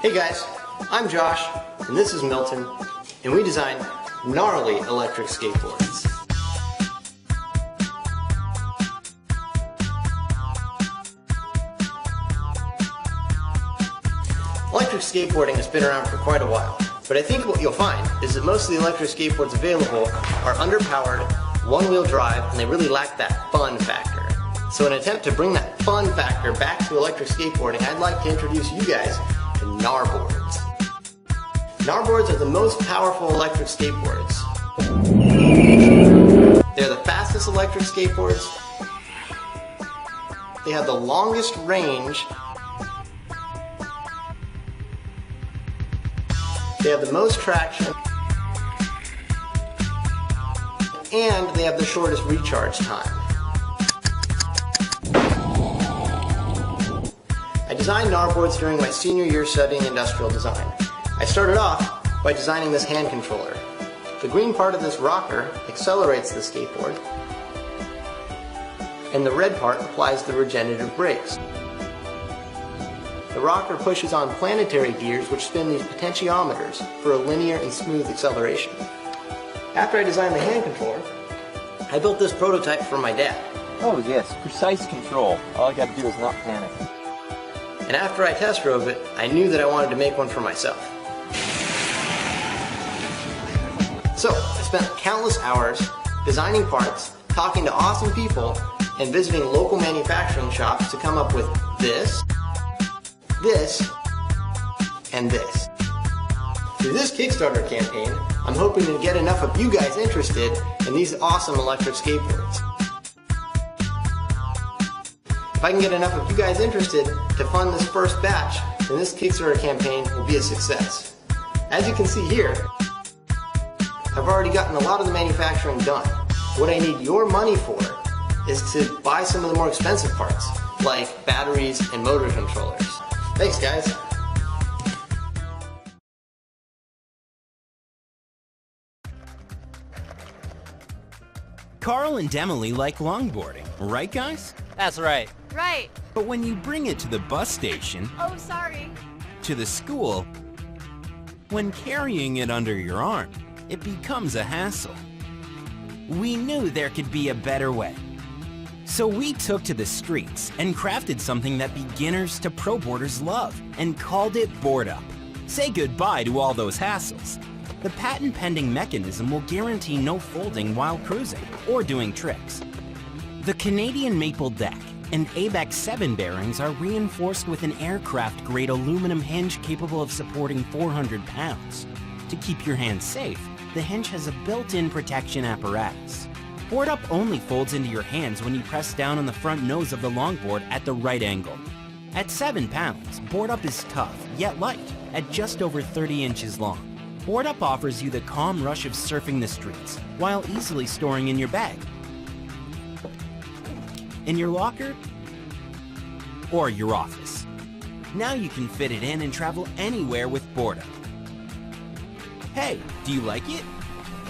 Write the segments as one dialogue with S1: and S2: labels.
S1: Hey guys, I'm Josh, and this is Milton, and we design gnarly electric skateboards. Electric skateboarding has been around for quite a while, but I think what you'll find is that most of the electric skateboards available are underpowered, one-wheel drive, and they really lack that fun factor. So in an attempt to bring that fun factor back to electric skateboarding, I'd like to introduce you guys to gnarboards. Gnarboards are the most powerful electric skateboards. They're the fastest electric skateboards. They have the longest range. They have the most traction. And they have the shortest recharge time. I designed gnarboards during my senior year studying industrial design. I started off by designing this hand controller. The green part of this rocker accelerates the skateboard, and the red part applies the regenerative brakes. The rocker pushes on planetary gears which spin these potentiometers for a linear and smooth acceleration. After I designed the hand controller, I built this prototype for my dad.
S2: Oh yes, precise control. All I gotta do is not panic.
S1: And after I test drove it, I knew that I wanted to make one for myself. So, I spent countless hours designing parts, talking to awesome people, and visiting local manufacturing shops to come up with this, and this. Through this Kickstarter campaign, I'm hoping to get enough of you guys interested in these awesome electric skateboards. If I can get enough of you guys interested to fund this first batch, then this Kickstarter campaign will be a success. As you can see here, I've already gotten a lot of the manufacturing done. What I need your money for is to buy some of the more expensive parts, like batteries and motor controllers. Thanks guys.
S3: Carl and Emily like longboarding, right guys?
S4: That's right.
S5: Right.
S3: But when you bring it to the bus station,
S5: Oh, sorry.
S3: to the school, when carrying it under your arm, it becomes a hassle. We knew there could be a better way. So we took to the streets and crafted something that beginners to pro boarders love and called it Board Up. Say goodbye to all those hassles. The patent-pending mechanism will guarantee no folding while cruising or doing tricks. The Canadian maple deck and ABEX 7 bearings are reinforced with an aircraft-grade aluminum hinge capable of supporting 400 pounds. To keep your hands safe, the hinge has a built-in protection apparatus. Board Up only folds into your hands when you press down on the front nose of the longboard at the right angle. At 7 pounds, Board Up is tough, yet light, at just over 30 inches long. Board Up offers you the calm rush of surfing the streets, while easily storing in your bag, in your locker, or your office. Now you can fit it in and travel anywhere with Board Up. Hey, do you like it?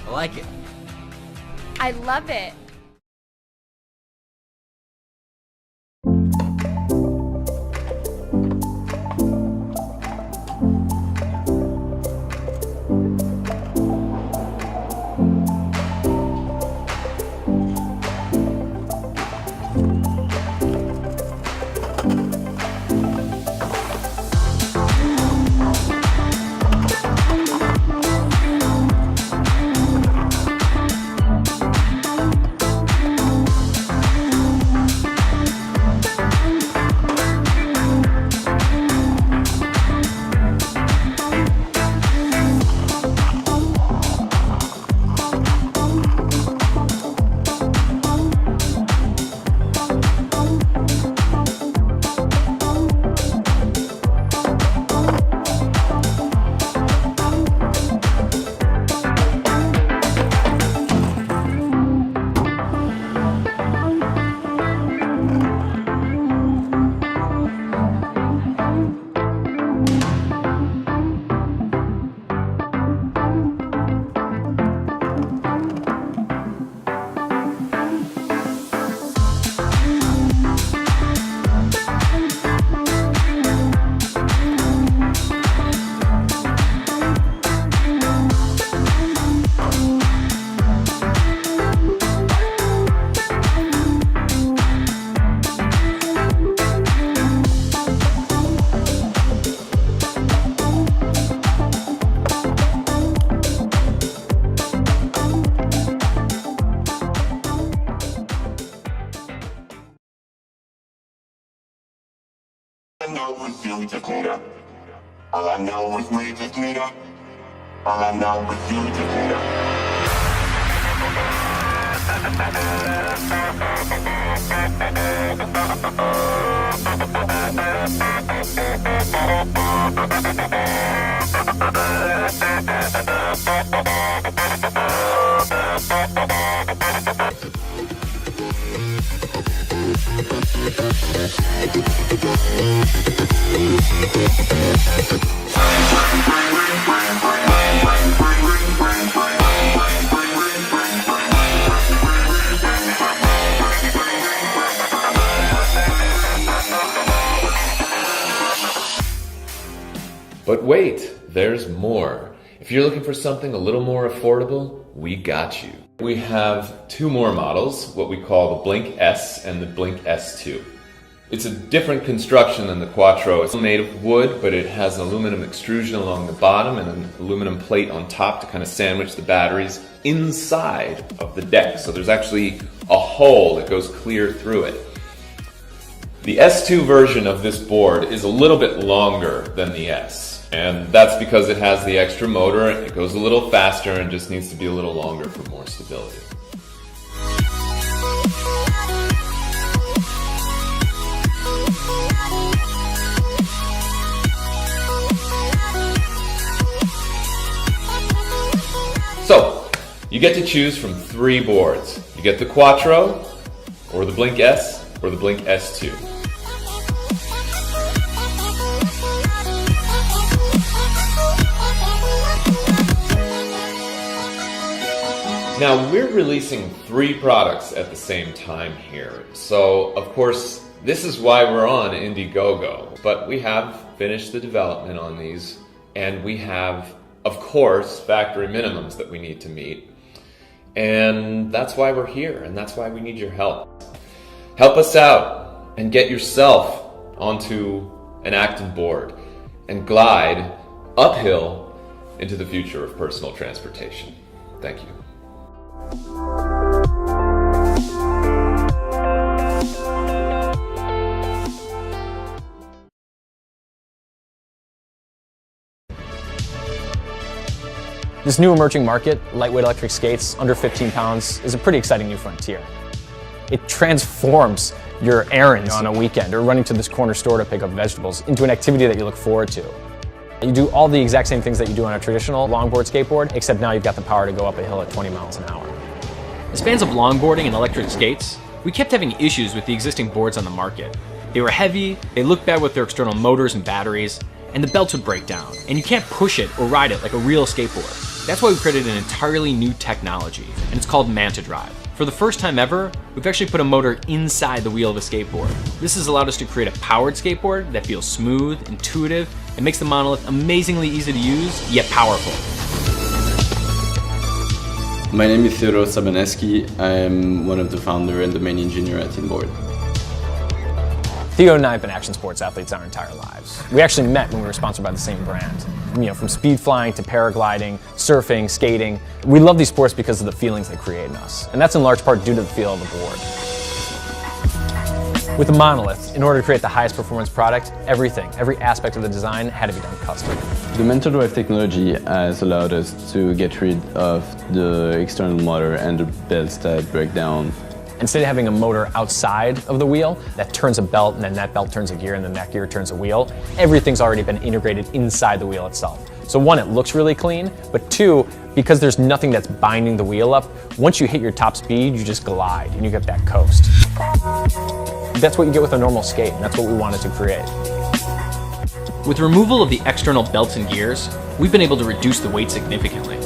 S4: I like it.
S5: I love it.
S4: know is you just need up. All I know is we just need up. All I know is you just need up.
S6: But wait, there's more. If you're looking for something a little more affordable, we got you. We have two more models, what we call the Blink S and the Blink S2. It's a different construction than the Quattro. It's made of wood, but it has an aluminum extrusion along the bottom and an aluminum plate on top to kind of sandwich the batteries inside of the deck. So there's actually a hole that goes clear through it. The S2 version of this board is a little bit longer than the S, and that's because it has the extra motor, it goes a little faster and just needs to be a little longer for more stability. So, you get to choose from three boards. You get the Quattro, or the Blink S, or the Blink S2. Now, we're releasing three products at the same time here. So, of course, this is why we're on Indiegogo. But we have finished the development on these, and we have, of course, factory minimums that we need to meet. And that's why we're here, and that's why we need your help. Help us out and get yourself onto an active board and glide uphill into the future of personal transportation. Thank you.
S7: This new emerging market, lightweight electric skates under 15 pounds, is a pretty exciting new frontier. It transforms your errands on a weekend or running to this corner store to pick up vegetables into an activity that you look forward to. You do all the exact same things that you do on a traditional longboard skateboard, except now you've got the power to go up a hill at 20 miles an hour.
S8: As fans of longboarding and electric skates, we kept having issues with the existing boards on the market. They were heavy, they looked bad with their external motors and batteries, and the belts would break down, and you can't push it or ride it like a real skateboard. That's why we created an entirely new technology, and it's called Manta Drive. For the first time ever, we've actually put a motor inside the wheel of a skateboard. This has allowed us to create a powered skateboard that feels smooth, intuitive, and makes the monolith amazingly easy to use, yet powerful.
S9: My name is Theodore Sabaneski. I'm one of the founder and the main engineer at Inboard.
S7: Theo and I have been action sports athletes our entire lives. We actually met when we were sponsored by the same brand. From speed flying to paragliding, surfing, skating. We love these sports because of the feelings they create in us. And that's in large part due to the feel of the board. With the monolith, in order to create the highest performance product, every aspect of the design had to be done custom.
S9: The Manta Drive technology has allowed us to get rid of the external motor and the belts that break down.
S7: Instead of having a motor outside of the wheel that turns a belt, and then that belt turns a gear, and then that gear turns a wheel, everything's already been integrated inside the wheel itself. So one, it looks really clean, but two, because there's nothing that's binding the wheel up, once you hit your top speed, you just glide and you get that coast. That's what you get with a normal skate, and that's what we wanted to create.
S8: With removal of the external belts and gears, we've been able to reduce the weight significantly.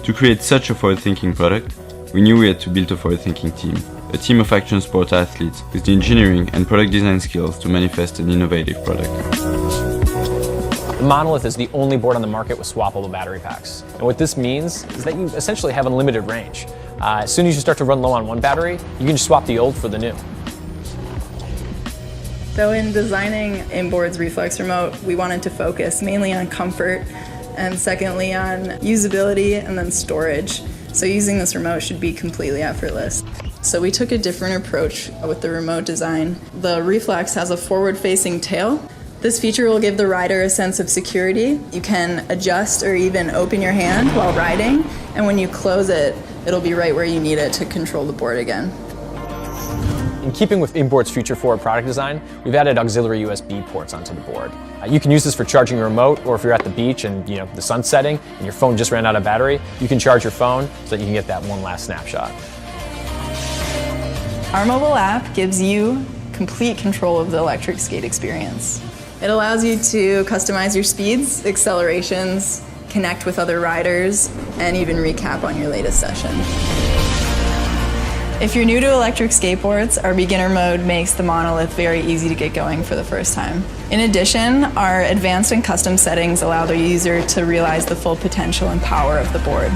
S10: To create such a forward-thinking product, we knew we had to build a forward-thinking team. A team of action sport athletes with the engineering and product design skills to manifest an innovative product.
S7: The Monolith is the only board on the market with swappable battery packs. And what this means is that you essentially have unlimited range. As soon as you start to run low on one battery, you can just swap the old for the new.
S11: So in designing Inboard's Reflex Remote, we wanted to focus mainly on comfort and secondly on usability and then storage. So using this remote should be completely effortless. So we took a different approach with the remote design. The Reflex has a forward-facing tail, This feature will give the rider a sense of security. You can adjust or even open your hand while riding, and when you close it, it'll be right where you need it to control the board again.
S7: In keeping with inboard's future-forward product design, we've added auxiliary USB ports onto the board. You can use this for charging your remote, or if you're at the beach and the sun's setting and your phone just ran out of battery, you can charge your phone so that you can get that one last snapshot.
S11: Our mobile app gives you complete control of the electric skate experience. It allows you to customize your speeds, accelerations, connect with other riders, and even recap on your latest session. If you're new to electric skateboards, our beginner mode makes the monolith very easy to get going for the first time. In addition, our advanced and custom settings allow the user to realize the full potential and power of the board.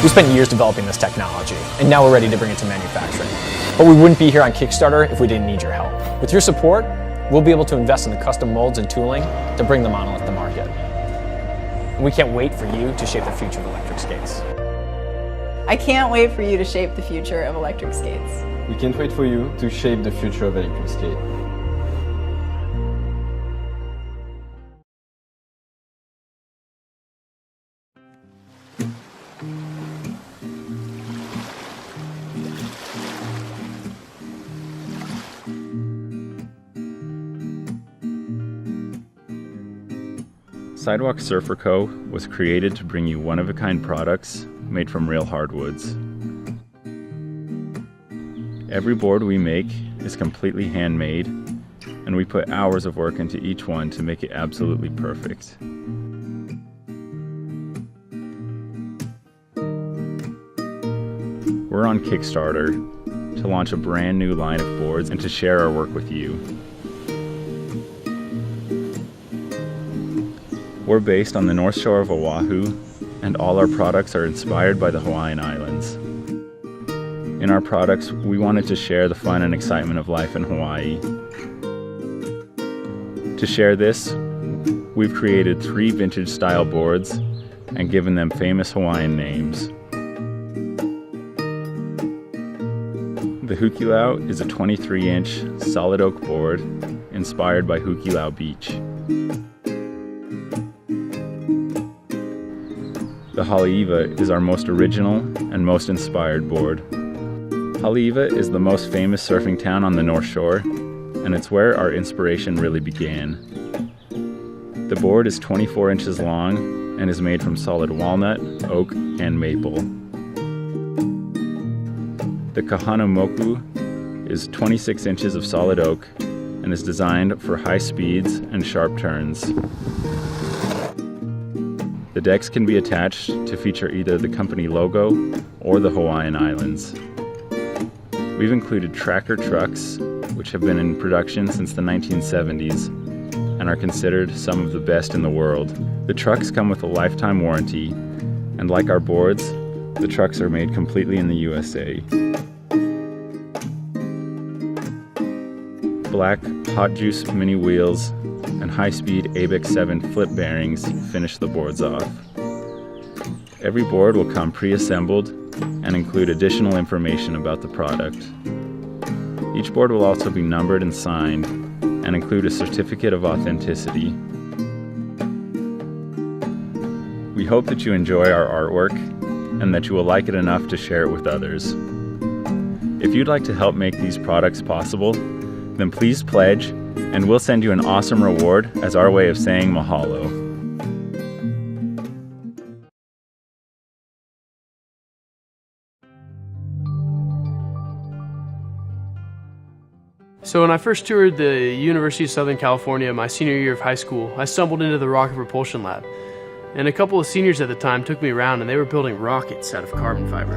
S7: We spent years developing this technology, and now we're ready to bring it to manufacturing. But we wouldn't be here on Kickstarter if we didn't need your help. With your support, we'll be able to invest in the custom molds and tooling to bring the monolith to market. And we can't wait for you to shape the future of electric skates.
S11: I can't wait for you to shape the future of electric skates.
S10: We can't wait for you to shape the future of electric skate.
S12: Sidewalk Surfer Co. was created to bring you one-of-a-kind products made from real hardwoods. Every board we make is completely handmade, and we put hours of work into each one to make it absolutely perfect. We're on Kickstarter to launch a brand new line of boards and to share our work with you. We're based on the North Shore of Oahu, and all our products are inspired by the Hawaiian Islands. In our products, we wanted to share the fun and excitement of life in Hawaii. To share this, we've created 3 vintage-style boards and given them famous Hawaiian names. The Hukilau is a 23-inch solid oak board inspired by Hukilau Beach. The Haleiwa is our most original and most inspired board. Haleiwa is the most famous surfing town on the North Shore, and it's where our inspiration really began. The board is 24 inches long and is made from solid walnut, oak, and maple. The Kahanamoku is 26 inches of solid oak and is designed for high speeds and sharp turns. The decks can be attached to feature either the company logo or the Hawaiian Islands. We've included tracker trucks, which have been in production since the 1970s and are considered some of the best in the world. The trucks come with a lifetime warranty, and like our boards, the trucks are made completely in the USA. Black Hot Juice mini wheels and high-speed ABEX 7 flip bearings finish the boards off. Every board will come pre-assembled and include additional information about the product. Each board will also be numbered and signed and include a certificate of authenticity. We hope that you enjoy our artwork and that you will like it enough to share it with others. If you'd like to help make these products possible, then please pledge, and we'll send you an awesome reward as our way of saying mahalo.
S13: So when I first toured the University of Southern California my senior year of high school, I stumbled into the Rocket Propulsion Lab. And a couple of seniors at the time took me around and they were building rockets out of carbon fiber.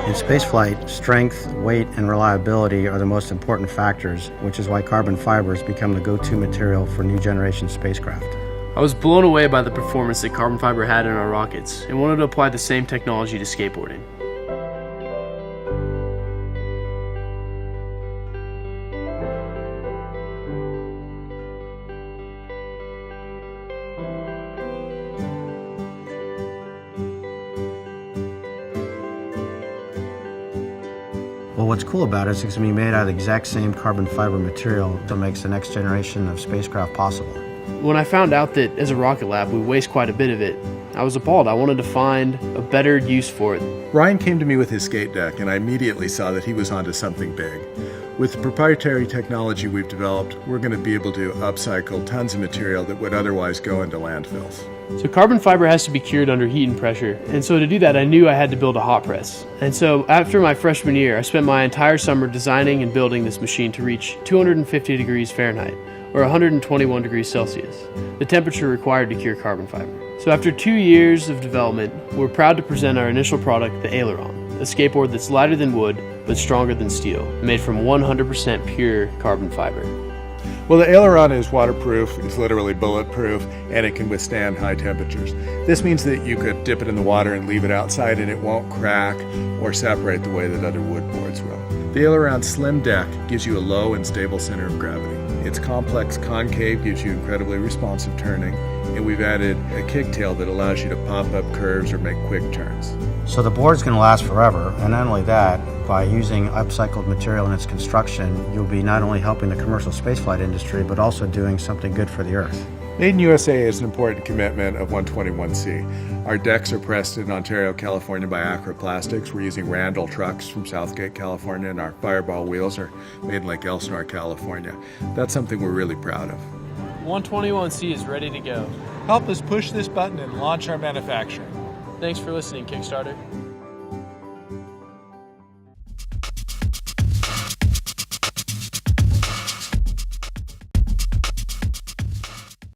S14: In spaceflight, strength, weight, and reliability are the most important factors, which is why carbon fibers become the go-to material for new generation spacecraft.
S13: I was blown away by the performance that carbon fiber had in our rockets and wanted to apply the same technology to skateboarding.
S14: Well, what's cool about it is it's going to be made out of the exact same carbon fiber material that makes the next generation of spacecraft possible.
S13: When I found out that as a rocket lab we waste quite a bit of it, I was appalled. I wanted to find a better use for it.
S15: Ryan came to me with his skate deck, and I immediately saw that he was onto something big. With the proprietary technology we've developed, we're going to be able to upcycle tons of material that would otherwise go into landfills.
S13: So carbon fiber has to be cured under heat and pressure, and so to do that I knew I had to build a hot press. And so after my freshman year, I spent my entire summer designing and building this machine to reach 250 degrees Fahrenheit, or 121 degrees Celsius, the temperature required to cure carbon fiber. So after 2 years of development, we're proud to present our initial product, the Aileron, a skateboard that's lighter than wood but stronger than steel, made from 100% pure carbon fiber.
S15: Well, the Aileron is waterproof, it's literally bulletproof, and it can withstand high temperatures. This means that you could dip it in the water and leave it outside and it won't crack or separate the way that other wood boards will. The Aileron's slim deck gives you a low and stable center of gravity. Its complex concave gives you incredibly responsive turning, and we've added a kicktail that allows you to pop up curves or make quick turns.
S14: So the board's going to last forever, and not only that, by using upcycled material in its construction, you'll be not only helping the commercial spaceflight industry, but also doing something good for the Earth.
S15: Made in USA is an important commitment of 121C. Our decks are pressed in Ontario, California by Acro Plastics. We're using Randall trucks from Southgate, California, and our Fireball wheels are made in Lake Elsinore, California. That's something we're really proud of.
S13: 121C is ready to go.
S15: Help us push this button and launch our manufacturing.
S13: Thanks for listening, Kickstarter.